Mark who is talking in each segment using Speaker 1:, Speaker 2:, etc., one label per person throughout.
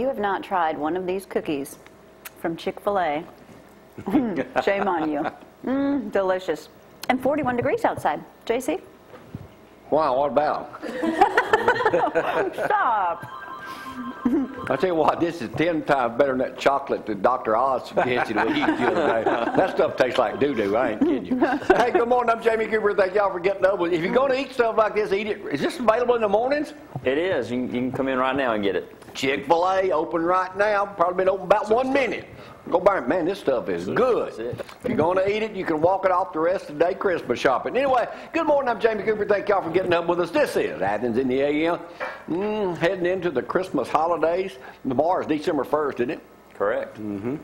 Speaker 1: you have not tried one of these cookies from Chick-fil-A, shame on you. Delicious. And 41 degrees outside. JC?
Speaker 2: Wow, what about?
Speaker 1: Stop.
Speaker 2: I tell you what, this is 10 times better than that chocolate that Dr. Oz suggested we eat the other day. That stuff tastes like doo-doo, I ain't kidding you. Hey, good morning, I'm Jamie Cooper. Thank y'all for getting up. If you're going to eat stuff like this, eat it. Is this available in the mornings?
Speaker 3: It is. You can come in right now and get it.
Speaker 2: Chick-fil-A, open right now. Probably been open about 1 minute. Go buy it. Man, this stuff is good. If you're going to eat it, you can walk it off the rest of the day Christmas shopping. Anyway, good morning. I'm Jamie Cooper. Thank y'all for getting up with us. This is Athens in the AM. Heading into the Christmas holidays. Tomorrow is December 1st, isn't it?
Speaker 3: Correct.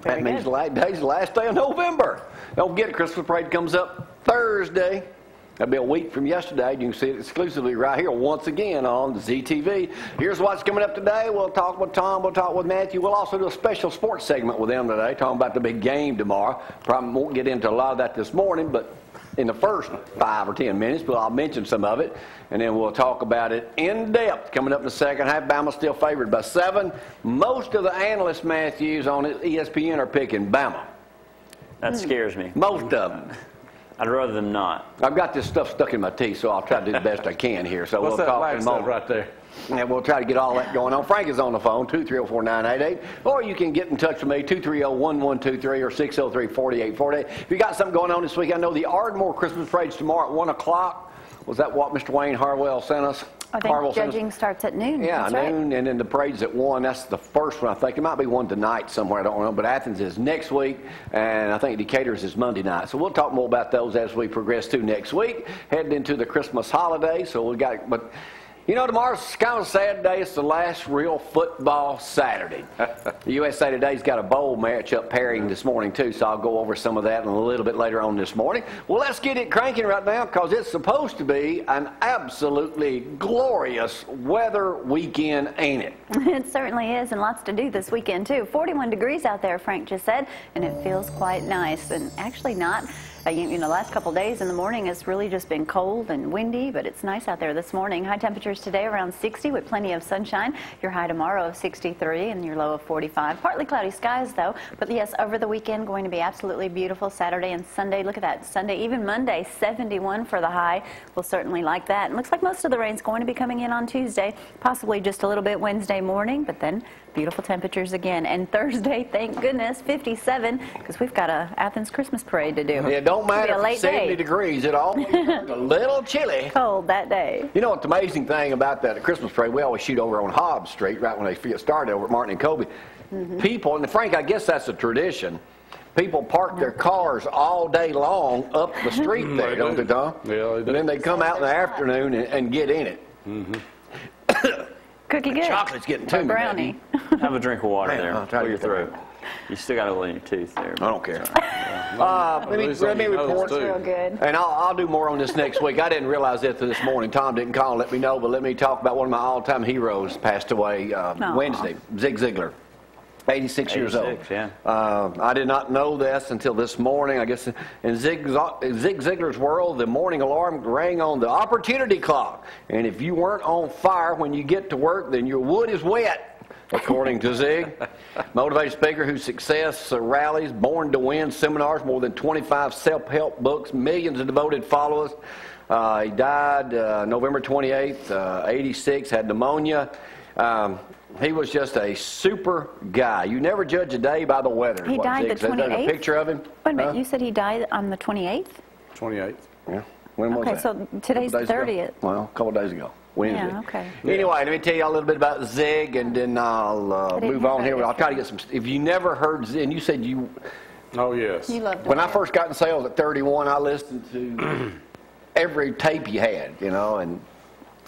Speaker 2: That means the last day of November. Don't get it. Christmas parade comes up Thursday. That'll be a week from yesterday. You can see it exclusively right here once again on the ZTV. Here's what's coming up today. We'll talk with Tom. We'll talk with Matthew. We'll also do a special sports segment with them today, talking about the big game tomorrow. Probably won't get into a lot of that this morning, but in the first 5 or 10 minutes, but I'll mention some of it, and then we'll talk about it in depth. Coming up in the second half, Bama's still favored by 7. Most of the analysts, Matthews, on ESPN are picking Bama.
Speaker 3: That scares me.
Speaker 2: Most of them.
Speaker 3: I'd rather them not.
Speaker 2: I've got this stuff stuck in my teeth, so I'll try to do the best I can here. So
Speaker 4: What's
Speaker 2: we'll
Speaker 4: that
Speaker 2: talk
Speaker 4: black
Speaker 2: in a
Speaker 4: stuff
Speaker 2: moment.
Speaker 4: right there?
Speaker 2: And we'll try to get all that going on. Frank is on the phone, 2304988. Or you can get in touch with me, 230-1123 or 603-4848. If you got something going on this week, I know the Ardmore Christmas parade's tomorrow at 1 o'clock. Was that what Mr. Wayne Harwell sent us?
Speaker 1: I think judging starts at noon.
Speaker 2: Yeah,
Speaker 1: That's
Speaker 2: noon,
Speaker 1: right.
Speaker 2: and then the parade's at 1. That's the first one, I think. There might be one tonight somewhere, I don't know. But Athens is next week, and I think Decatur's is Monday night. So we'll talk more about those as we progress through next week, heading into the Christmas holiday. So we got, but you know, tomorrow's kind of a sad day. It's the last real football Saturday. The USA Today's got a bowl match up pairing this morning, too, so I'll go over some of that a little bit later on this morning. Well, let's get it cranking right now because it's supposed to be an absolutely glorious weather weekend, ain't it?
Speaker 1: It certainly is, and lots to do this weekend, too. 41 degrees out there, Frank just said, and it feels quite nice, and actually not. You know, last couple days in the morning it's really just been cold and windy, but it's nice out there this morning. High temperatures today around 60 with plenty of sunshine. Your high tomorrow of 63 and your low of 45. Partly cloudy skies though, but yes, over the weekend going to be absolutely beautiful. Saturday and Sunday, look at that. Sunday, even Monday, 71 for the high. We'll certainly like that. And looks like most of the rain's going to be coming in on Tuesday, possibly just a little bit Wednesday morning, but then beautiful temperatures again. And Thursday, thank goodness, 57, because we've got a Athens Christmas parade to do.
Speaker 2: Yeah, don't matter if it's 70 degrees at all. A little chilly.
Speaker 1: Cold that day.
Speaker 2: You know what the amazing thing about that Christmas parade, we always shoot over on Hobbs Street right when they get started over at Martin and Kobe. People, and Frank, I guess that's a tradition. People park their cars all day long up the street there, don't they, Tom?
Speaker 4: Yeah, they do.
Speaker 2: And then they come out in the afternoon and get in it.
Speaker 1: Cookie good.
Speaker 2: Chocolate's getting to me.
Speaker 1: Brownie.
Speaker 3: Have a drink of water
Speaker 2: Man,
Speaker 3: there.
Speaker 2: I'll try to
Speaker 3: Clear your
Speaker 2: get that
Speaker 3: throat. You still got a little in your tooth there.
Speaker 2: I don't care.
Speaker 4: Let
Speaker 2: me report.
Speaker 1: Real good.
Speaker 2: And I'll do more on this next week. I didn't realize that this morning. Tom didn't call and let me know, but let me talk about one of my all-time heroes passed away Wednesday, Zig Ziglar. 86 years old.
Speaker 3: Yeah.
Speaker 2: I did not know this until this morning. I guess in Zig Ziglar's world, the morning alarm rang on the opportunity clock. And if you weren't on fire when you get to work, then your wood is wet, according to Zig. Motivated speaker whose success rallies, born to win seminars, more than 25 self-help books, millions of devoted followers. He died November 28th, 86, had pneumonia. He was just a super guy. You never judge a day by the weather.
Speaker 1: He died the 28th?
Speaker 2: There's a picture of him.
Speaker 1: Wait a minute, you said he died on the 28th?
Speaker 4: 28th.
Speaker 2: Yeah. When was
Speaker 1: Okay,
Speaker 2: that?
Speaker 1: so today's the 30th.
Speaker 2: Well, a couple of days ago. Wednesday.
Speaker 1: Yeah, okay.
Speaker 2: Anyway, let me tell you a little bit about Zig, and then I'll move on here. I'll try to get some. If you never heard Zig, and you said you.
Speaker 4: Oh, yes.
Speaker 1: You loved
Speaker 2: When I first got in sales at 31, I listened to every tape you had, you know, and.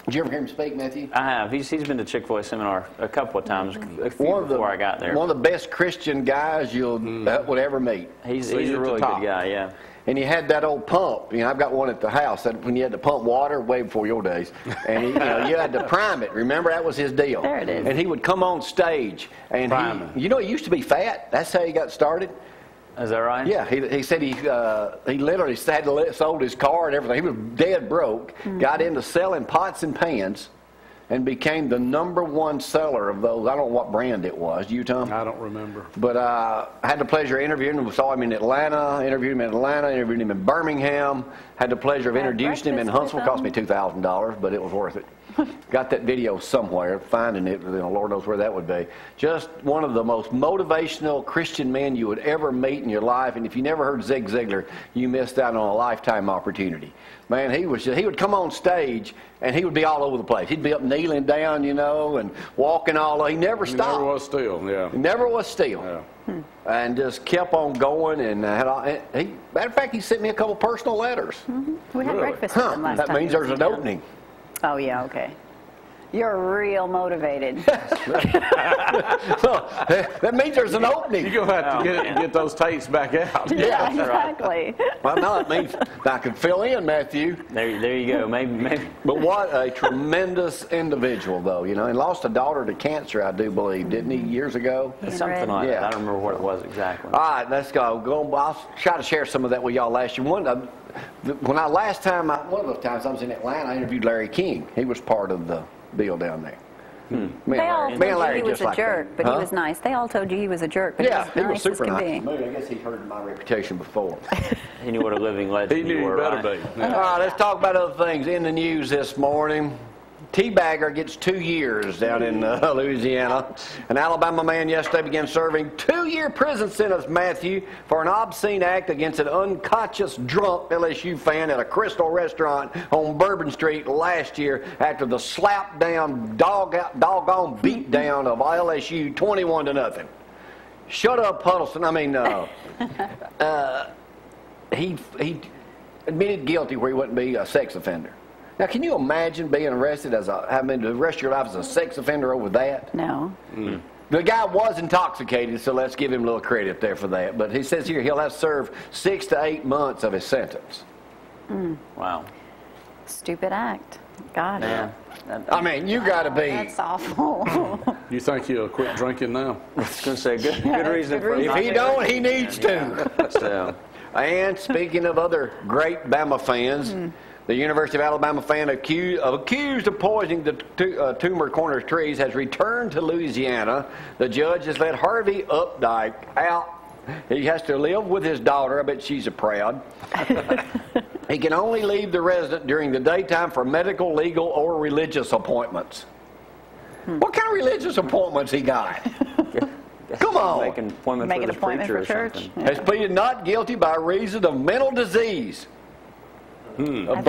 Speaker 2: Did you ever hear him speak, Matthew?
Speaker 3: I have. He's been to Chick-fil-A seminar a couple of times, a few before I got there.
Speaker 2: One of the best Christian guys you'll would ever meet.
Speaker 3: He's a really good guy, yeah.
Speaker 2: And he had that old pump. You know, I've got one at the house. That when you had to pump water, way before your days. And he, you know, you had to prime it. Remember, that was his deal.
Speaker 1: There it is.
Speaker 2: And he would come on stage, and he used to be fat. That's how he got started.
Speaker 3: Is that right?
Speaker 2: Yeah, he said he literally had to sold his car and everything. He was dead broke. Got into selling pots and pans, and became the #1 seller of those. I don't know what brand it was. You, Tom?
Speaker 4: I don't remember.
Speaker 2: But I had the pleasure of interviewing him. We saw him in Atlanta, interviewed him in Birmingham. Had the pleasure of introducing him in Huntsville. Cost me $2,000, but it was worth it. Got that video somewhere. Finding it, Lord knows where that would be. Just one of the most motivational Christian men you would ever meet in your life. And if you never heard Zig Ziglar, you missed out on a lifetime opportunity. Man, he would come on stage and he would be all over the place. He'd be up kneeling down, and walking all over. He never stopped.
Speaker 4: He never was still, yeah.
Speaker 2: He never was still.
Speaker 4: Yeah.
Speaker 2: And just kept on going. And matter of fact, he sent me a couple personal letters.
Speaker 1: We had breakfast with him last time.
Speaker 2: That means there's an opening.
Speaker 1: Oh, yeah, okay. You're real motivated.
Speaker 2: That means there's an opening.
Speaker 4: You're going to have to get those tapes back out.
Speaker 1: Yeah, exactly.
Speaker 2: Well, no, it means I can fill in, Matthew.
Speaker 3: There you go. Maybe.
Speaker 2: But what a tremendous individual, though, and lost a daughter to cancer, I do believe, didn't he, years ago?
Speaker 3: Something like that. I don't remember what it was exactly.
Speaker 2: All right, let's go. I'll try to share some of that with y'all last year. One of those times I was in Atlanta, I interviewed Larry King. He was part of the deal down there.
Speaker 1: They all told you he was a jerk, but he was nice. They all told you he was a jerk, but
Speaker 2: he was
Speaker 1: nice
Speaker 2: super
Speaker 1: as can
Speaker 2: nice.
Speaker 1: be.
Speaker 2: Maybe, I guess he's heard my reputation before.
Speaker 3: He knew what a living legend
Speaker 4: He knew
Speaker 3: you were,
Speaker 4: he better
Speaker 3: right?
Speaker 4: be. Yeah.
Speaker 2: All right, let's talk about other things in the news this morning. Teabagger gets 2 years down in Louisiana. An Alabama man yesterday began serving 2-year prison sentence, Mathew, for an obscene act against an unconscious drunk LSU fan at a Crystal restaurant on Bourbon Street last year after the slap-down, doggone beat-down of LSU 21-0. Shut up, Huddleston. He admitted guilty where he wouldn't be a sex offender. Now, can you imagine being arrested having the rest of your life as a sex offender over that?
Speaker 1: No.
Speaker 2: The guy was intoxicated, so let's give him a little credit there for that. But he says here he'll have to serve 6 to 8 months of his sentence.
Speaker 3: Wow.
Speaker 1: Stupid act. God.
Speaker 3: Yeah.
Speaker 2: You got to be.
Speaker 1: That's awful.
Speaker 4: You think he'll quit drinking now?
Speaker 3: I was going to say, good reason for
Speaker 2: If he don't, he needs to.
Speaker 3: So,
Speaker 2: And speaking of other great Bama fans, the University of Alabama fan accused of poisoning the Tumor Corner trees has returned to Louisiana. The judge has let Harvey Updike out. He has to live with his daughter. I bet she's proud. He can only leave the resident during the daytime for medical, legal, or religious appointments. What kind of religious appointments he got? Come on.
Speaker 3: Make an appointment
Speaker 1: Make
Speaker 3: for
Speaker 1: an
Speaker 3: the
Speaker 1: appointment
Speaker 3: preacher
Speaker 1: for
Speaker 3: or
Speaker 1: church.
Speaker 3: something.
Speaker 2: Has pleaded not guilty by reason of mental disease. Of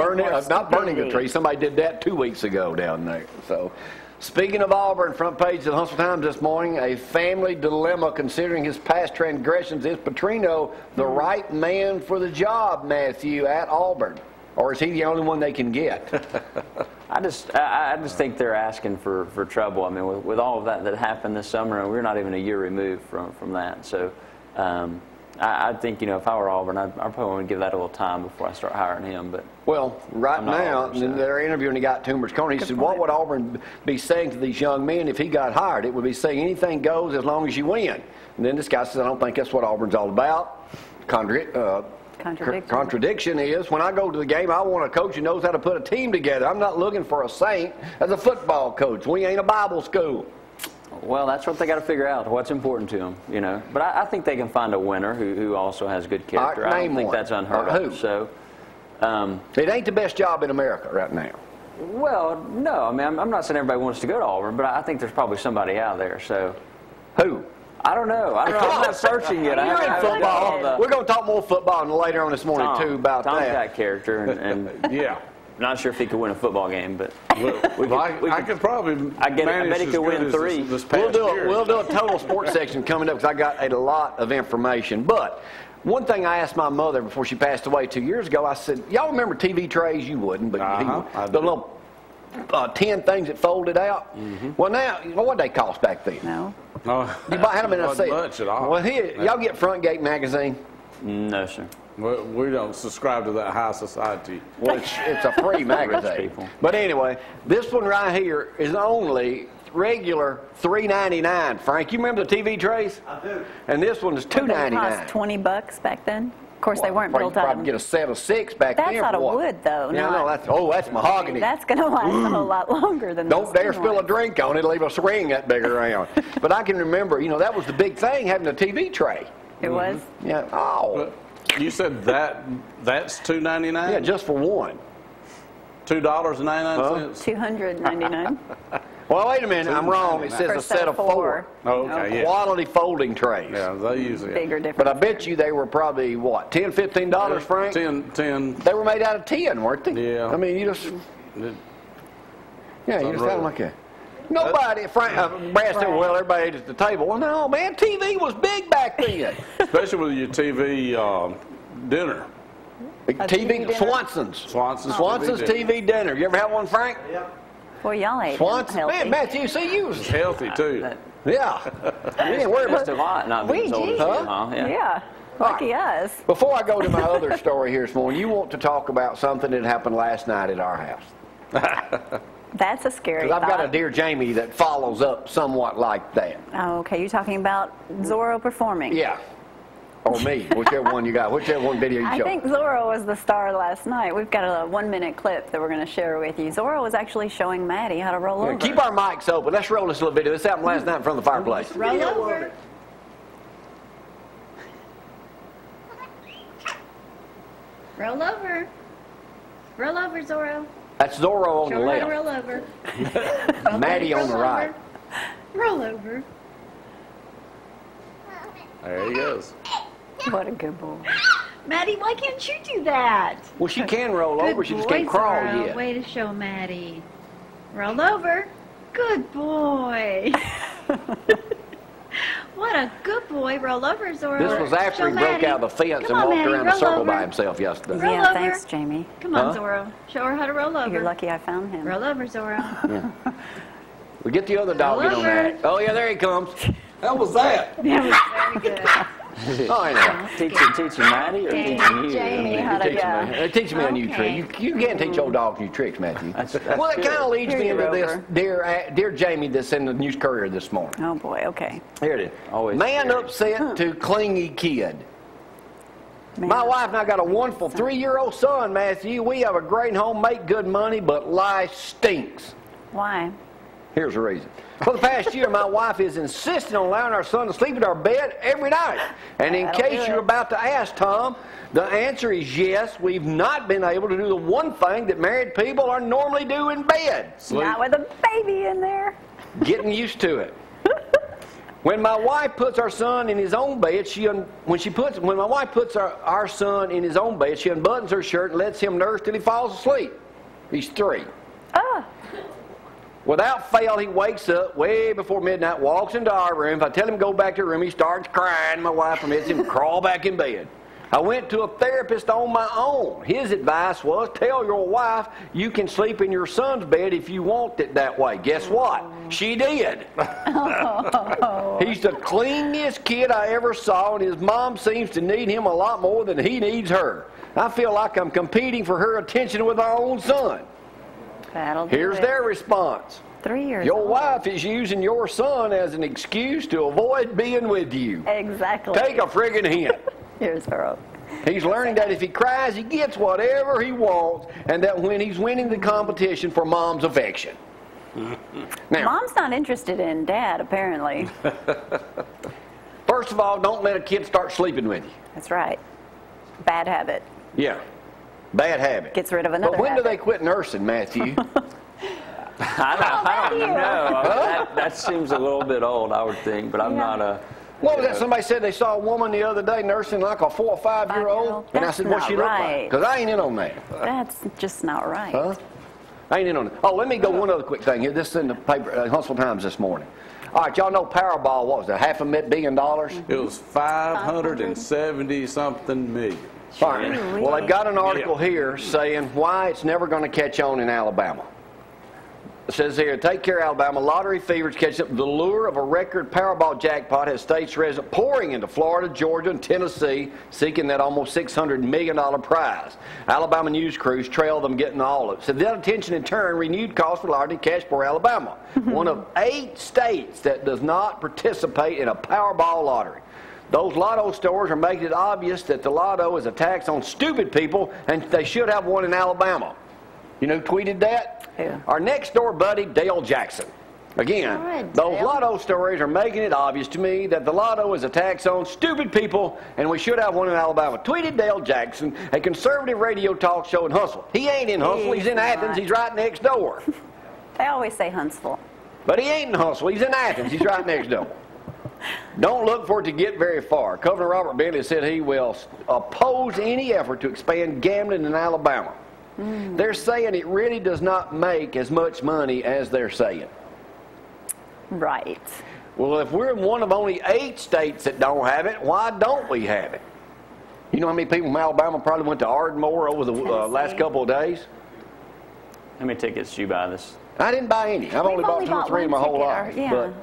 Speaker 2: not burning a tree. Somebody did that 2 weeks ago down there. So, speaking of Auburn, front page of the Huntsville Times this morning, a family dilemma considering his past transgressions. Is Petrino the right man for the job, Mathew, at Auburn? Or is he the only one they can get?
Speaker 3: I just think they're asking for trouble. I mean, with all of that happened this summer, and we're not even a year removed from that. So I think, if I were Auburn, I'd probably want to give that a little time before I start hiring him. But
Speaker 2: well, right now, they're interviewing the guy at Tumor's Corner. He said, what would Auburn be saying to these young men if he got hired? It would be saying anything goes as long as you win. And then this guy says, I don't think that's what Auburn's all about. Contradiction is, when I go to the game, I want a coach who knows how to put a team together. I'm not looking for a saint as a football coach. We ain't a Bible school.
Speaker 3: Well, that's what they got to figure out, what's important to them, But I think they can find a winner who also has good character. I don't think that's unheard of.
Speaker 2: Who?
Speaker 3: So,
Speaker 2: it ain't the best job in America right now.
Speaker 3: Well, no. I mean, I'm not saying everybody wants to go to Auburn, but I think there's probably somebody out there. So,
Speaker 2: who?
Speaker 3: I don't know. I'm not searching yet.
Speaker 2: You're in football. We're going to talk more football later on this morning, too, about
Speaker 3: Tom's
Speaker 2: that.
Speaker 3: got character, and
Speaker 4: Yeah.
Speaker 3: not sure if he could win a football game, but
Speaker 4: I could probably
Speaker 3: I bet he could win 3.
Speaker 2: We'll do a total sports section coming up because I got a lot of information. But one thing I asked my mother before she passed away 2 years ago, I said, y'all remember TV trays? You wouldn't, but the little 10 things that folded out. Well, now, what did they cost back then?
Speaker 1: No.
Speaker 2: You had them in a set.
Speaker 4: Not much at all.
Speaker 2: Well, here, y'all get Front Gate magazine?
Speaker 3: No, sir.
Speaker 4: We don't subscribe to that high society.
Speaker 2: Well, it's a free magazine. But anyway, this one right here is only regular $3.99. Frank, you remember the TV trays?
Speaker 5: I do.
Speaker 2: And this one is $2.99.
Speaker 1: It cost $20 back then. Of course, they weren't
Speaker 2: Or you
Speaker 1: built out
Speaker 2: probably
Speaker 1: of.
Speaker 2: get a set of 6 back
Speaker 1: That's
Speaker 2: then.
Speaker 1: out
Speaker 2: for
Speaker 1: of
Speaker 2: what?
Speaker 1: wood, though.
Speaker 2: Yeah,
Speaker 1: not-
Speaker 2: no, that's mahogany.
Speaker 1: That's going to last a whole lot longer than
Speaker 2: Don't
Speaker 1: those
Speaker 2: dare
Speaker 1: tin
Speaker 2: spill a
Speaker 1: ones.
Speaker 2: drink on it, leave a ring that big around. But I can remember, that was the big thing, having a TV tray.
Speaker 1: It was?
Speaker 2: Yeah. Oh.
Speaker 4: But you said that's $2.99?
Speaker 2: Yeah, just for one.
Speaker 4: $2.99?
Speaker 1: $299.
Speaker 2: Well, wait a minute, I'm wrong. It says
Speaker 1: For
Speaker 2: a set of 4.
Speaker 4: Oh, okay, yeah.
Speaker 2: Quality folding trays.
Speaker 4: Yeah, they usually
Speaker 1: Bigger difference.
Speaker 2: But I bet you they were probably, what, $10, $15, Frank?
Speaker 4: 10.
Speaker 2: They were made out of tin, weren't they?
Speaker 4: Yeah.
Speaker 2: I mean, you just
Speaker 4: It-
Speaker 2: had
Speaker 4: unreal.
Speaker 2: them like that. Nobody, Frank, Brad said, well, everybody ate at the table. Well, no, man, TV was big back then.
Speaker 4: Especially with your TV dinner.
Speaker 2: TV,
Speaker 1: dinner?
Speaker 2: Swanson's.
Speaker 4: Swanson's
Speaker 2: TV dinner. You ever have one, Frank?
Speaker 1: Boy, y'all ate
Speaker 2: Swanson's.
Speaker 1: healthy.
Speaker 2: Man, Matthew, see you.
Speaker 4: It's healthy, too.
Speaker 2: Yeah. You didn't worry about
Speaker 3: Just a lot not being sold
Speaker 1: did.
Speaker 3: as good, huh?
Speaker 1: Yeah. Lucky us.
Speaker 2: Before I go to my other story here this morning, you want to talk about something that happened last night at our house.
Speaker 1: That's a scary
Speaker 2: 'Cause I've got a
Speaker 1: thought.
Speaker 2: dear Jamie that follows up somewhat like that.
Speaker 1: Oh, okay, you're talking about Zorro performing.
Speaker 2: Yeah. Or me, whichever one you got, whichever one video you
Speaker 1: I
Speaker 2: show.
Speaker 1: think Zorro was the star last night. We've got a 1-minute clip that we're going to share with you. Zorro was actually showing Maddie how to roll over.
Speaker 2: Keep our mics open. Let's roll this little video. This happened last night in front of the fireplace.
Speaker 1: Roll over.
Speaker 5: Roll over. Roll over, Zorro.
Speaker 2: That's Zorro on
Speaker 5: Show
Speaker 2: the
Speaker 5: her how to
Speaker 2: left.
Speaker 5: roll over.
Speaker 2: Maddie on the
Speaker 5: Roll
Speaker 2: right.
Speaker 5: over. Roll over.
Speaker 4: There he goes.
Speaker 1: What a good boy.
Speaker 5: Maddie, why can't you do that?
Speaker 2: Well, she can roll
Speaker 5: Good
Speaker 2: over. She just
Speaker 5: boy,
Speaker 2: can't crawl
Speaker 5: Zorro.
Speaker 2: yet.
Speaker 5: Way to show Maddie. Roll over. Good boy. What a good boy. Roll over, Zorro.
Speaker 2: This was after
Speaker 5: Show
Speaker 2: he broke
Speaker 5: Maddie.
Speaker 2: out of the fence
Speaker 5: Come
Speaker 2: and
Speaker 5: on,
Speaker 2: walked
Speaker 5: Maddie,
Speaker 2: around the
Speaker 5: roll
Speaker 2: circle
Speaker 5: over.
Speaker 2: by himself yesterday.
Speaker 5: Roll
Speaker 1: Yeah,
Speaker 5: over.
Speaker 1: thanks, Jamie.
Speaker 5: Come on,
Speaker 2: Huh?
Speaker 5: Zorro. Show her how to roll over.
Speaker 1: You're lucky I found him.
Speaker 5: Roll over, Zorro.
Speaker 2: We get the other dog in on
Speaker 5: over.
Speaker 2: that. Oh, yeah, there he comes.
Speaker 4: How was that?
Speaker 5: That was very good.
Speaker 2: Oh, I know.
Speaker 3: Teaching Maddie or teaching you?
Speaker 1: Jamie, how to go.
Speaker 2: Teach me a new trick. You can't teach old dogs new tricks, Matthew. Well, it kind of leads me
Speaker 1: Here,
Speaker 2: into this,
Speaker 1: Rover.
Speaker 2: dear Jamie, that's in the News Courier this morning.
Speaker 1: Oh, boy, okay.
Speaker 2: Here it is.
Speaker 3: Always
Speaker 2: Man
Speaker 3: scary.
Speaker 2: upset to clingy kid.
Speaker 1: Man.
Speaker 2: My wife and I got a wonderful 3-year-old son, Matthew. We have a great home, make good money, but life stinks.
Speaker 1: Why?
Speaker 2: Here's the reason. For the past year, my wife is insisting on allowing our son to sleep in our bed every night. And in
Speaker 1: That'll
Speaker 2: case
Speaker 1: do
Speaker 2: you're
Speaker 1: it.
Speaker 2: about to ask, Tom, the answer is yes. We've not been able to do the one thing that married people are normally do in bed.
Speaker 4: Sleep.
Speaker 1: Not with a baby in there.
Speaker 2: Getting used to it. When my wife puts our son in his own bed, when my wife puts our son in his own bed, she unbuttons her shirt and lets him nurse till he falls asleep. He's 3.
Speaker 1: Ah,
Speaker 2: Without fail, he wakes up way before midnight, walks into our room. If I tell him to go back to the room, he starts crying. My wife permits him to crawl back in bed. I went to a therapist on my own. His advice was, tell your wife you can sleep in your son's bed if you want it that way. Guess what? She did. He's the cleanest kid I ever saw, and his mom seems to need him a lot more than he needs her. I feel like I'm competing for her attention with our own son.
Speaker 1: that'll do
Speaker 2: Here's
Speaker 1: it.
Speaker 2: their response.
Speaker 1: 3 years
Speaker 2: Your
Speaker 1: old.
Speaker 2: wife is using your son as an excuse to avoid being with you.
Speaker 1: Exactly.
Speaker 2: Take a friggin' hint.
Speaker 1: Here's Zorro.
Speaker 2: He's learning that if he cries, he gets whatever he wants, and that when he's winning the competition for mom's affection. Now,
Speaker 1: Mom's not interested in Dad, apparently.
Speaker 2: first of all, don't let a kid start sleeping with you.
Speaker 1: That's right. Bad habit.
Speaker 2: Yeah. Bad habit.
Speaker 1: Gets rid of another
Speaker 2: But when do
Speaker 1: habit.
Speaker 2: they quit nursing, Matthew?
Speaker 3: I don't know. That seems a little bit old, I would think, but I'm not a...
Speaker 2: What was that? Somebody said they saw a woman the other day nursing like a 4 or 5-year-old. And I
Speaker 1: That's
Speaker 2: said, what's
Speaker 1: not
Speaker 2: she look like?
Speaker 1: right.
Speaker 2: Because I ain't in on that.
Speaker 1: That's just not right.
Speaker 2: Huh? I ain't in on it. Oh, let me go one other quick thing here. This is in the paper, Huntsville Times this morning. All right, y'all know Powerball, what was it, $500 million?
Speaker 4: It was 570-something million.
Speaker 2: All right. Well, they've got an article here saying why it's never going to catch on in Alabama. It says here, take care, Alabama. Lottery fever catches up. The lure of a record Powerball jackpot has states residents pouring into Florida, Georgia, and Tennessee, seeking that almost $600 million prize. Alabama news crews trail them getting all of it. So that attention, in turn, renewed calls for lottery cash for Alabama, one of 8 states that does not participate in a Powerball lottery. Those lotto stores are making it obvious that the lotto is a tax on stupid people, and they should have one in Alabama. You know who tweeted that?
Speaker 1: Who?
Speaker 2: Our next door buddy, Dale Jackson. Again,
Speaker 1: All right,
Speaker 2: those
Speaker 1: Dale.
Speaker 2: lotto stories are making it obvious to me that the lotto is a tax on stupid people, and we should have one in Alabama. Tweeted Dale Jackson, a conservative radio talk show in Huntsville. He ain't in Huntsville, he's in Athens, he's right next door.
Speaker 1: They always say Huntsville.
Speaker 2: But he ain't in Huntsville, he's in Athens, he's right next door. Don't look for it to get very far. Governor Robert Bentley said he will oppose any effort to expand gambling in Alabama. They're saying it really does not make as much money as they're saying.
Speaker 1: Right.
Speaker 2: Well, if we're in one of only 8 states that don't have it, why don't we have it? You know how many people from Alabama probably went to Ardmore over the last couple of days?
Speaker 3: How many tickets did you buy this?
Speaker 2: I didn't buy any. I've only bought 2 or 3 in my whole life.
Speaker 1: Yeah.
Speaker 2: But,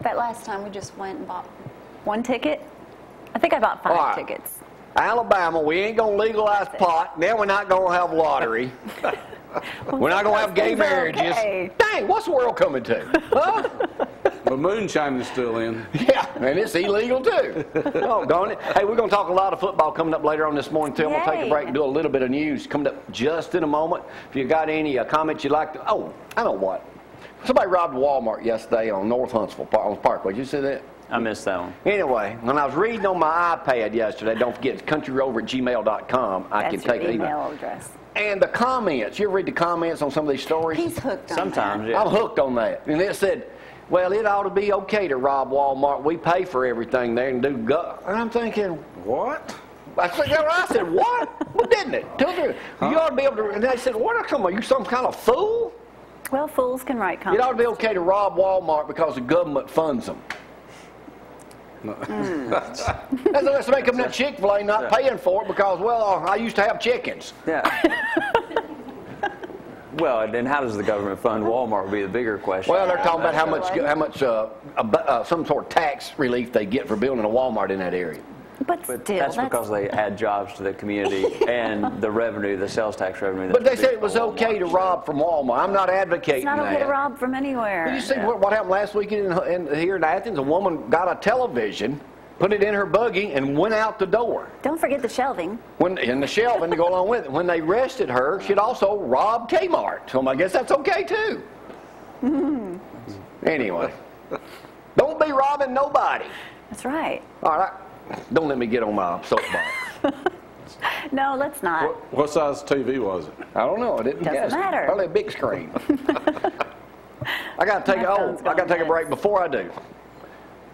Speaker 1: that last time we just went and bought 1 ticket. I think I bought 5
Speaker 2: All right.
Speaker 1: tickets.
Speaker 2: Alabama, we ain't going to legalize pot. Then we're not going to have lottery. We're not going to have gay
Speaker 1: things are
Speaker 2: marriages.
Speaker 1: okay.
Speaker 2: Dang, what's the world coming to? Huh?
Speaker 4: But moonshine is still in.
Speaker 2: Yeah, and it's illegal too. Oh, darn it. Hey, we're going to talk a lot of football coming up later on this morning too. I'm going to take a
Speaker 1: Yay.
Speaker 2: break and do a little bit of news coming up just in a moment. If you got any comments you'd like to... Oh, I know what. Somebody robbed Walmart yesterday on North Huntsville on Parkway. Did you see that?
Speaker 3: I missed that one.
Speaker 2: Anyway, when I was reading on my iPad yesterday, don't forget it's countryrover@gmail.com. I
Speaker 1: That's
Speaker 2: can
Speaker 1: your
Speaker 2: take an
Speaker 1: email address.
Speaker 2: And the comments. You ever read the comments on some of these stories?
Speaker 1: He's hooked on
Speaker 3: Sometimes,
Speaker 1: that.
Speaker 3: yeah.
Speaker 2: I'm hooked on that. And it said, well, it ought to be okay to rob Walmart. We pay for everything there and do And I'm thinking,
Speaker 4: What?
Speaker 2: I said, what? Well, didn't it? You ought to be able to. And they said, what? Come on, you some kind of fool?
Speaker 1: Well, fools can write
Speaker 2: It
Speaker 1: comments.
Speaker 2: ought to be okay to rob Walmart because the government funds them. Let's make them that Chick-fil-A not paying for it because, well, I used to have chickens.
Speaker 3: Yeah. Well, and then how does the government fund Walmart would be the bigger question.
Speaker 2: Well, they're talking about how much some sort of tax relief they get for building a Walmart in that area.
Speaker 1: But
Speaker 3: But
Speaker 1: still,
Speaker 3: that's because they add jobs to the community and the revenue, the sales tax revenue.
Speaker 2: But they
Speaker 3: that's
Speaker 2: said it
Speaker 3: produced
Speaker 2: was
Speaker 3: by
Speaker 2: okay to
Speaker 3: Walmart.
Speaker 2: rob from Walmart. I'm not advocating
Speaker 1: it's not okay
Speaker 2: that.
Speaker 1: to rob from anywhere.
Speaker 2: You see
Speaker 3: Yeah.
Speaker 2: what happened last weekend here in Athens? A woman got a television, put it in her buggy, and went out the door.
Speaker 1: Don't forget the shelving.
Speaker 2: In the shelving to go along with it. When they arrested her, she'd also robbed Kmart. So I guess that's okay too. Anyway, don't be robbing nobody.
Speaker 1: That's right.
Speaker 2: All right, don't let me get on my soapbox.
Speaker 1: No, let's not.
Speaker 4: What size TV was it?
Speaker 2: I don't know. I didn't
Speaker 1: Doesn't
Speaker 2: guess.
Speaker 1: matter.
Speaker 2: Probably a big screen. I got to take.
Speaker 1: My phone's
Speaker 2: I got to take a
Speaker 1: going
Speaker 2: break. Before I do,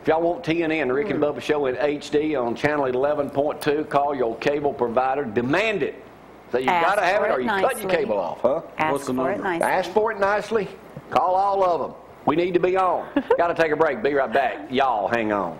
Speaker 2: if y'all want TNN, the Rick and Bubba Show in HD on channel 11.2, call your cable provider. Demand it. So you
Speaker 1: Ask
Speaker 2: got to have
Speaker 1: for
Speaker 2: it, or
Speaker 1: it
Speaker 2: you cut your
Speaker 1: nicely.
Speaker 2: cable off, huh?
Speaker 1: Ask
Speaker 4: What's the
Speaker 1: for it
Speaker 4: number?
Speaker 1: nicely.
Speaker 2: Ask for it nicely. Call all of them. We need to be on. Got to take a break. Be right back. Y'all, hang on.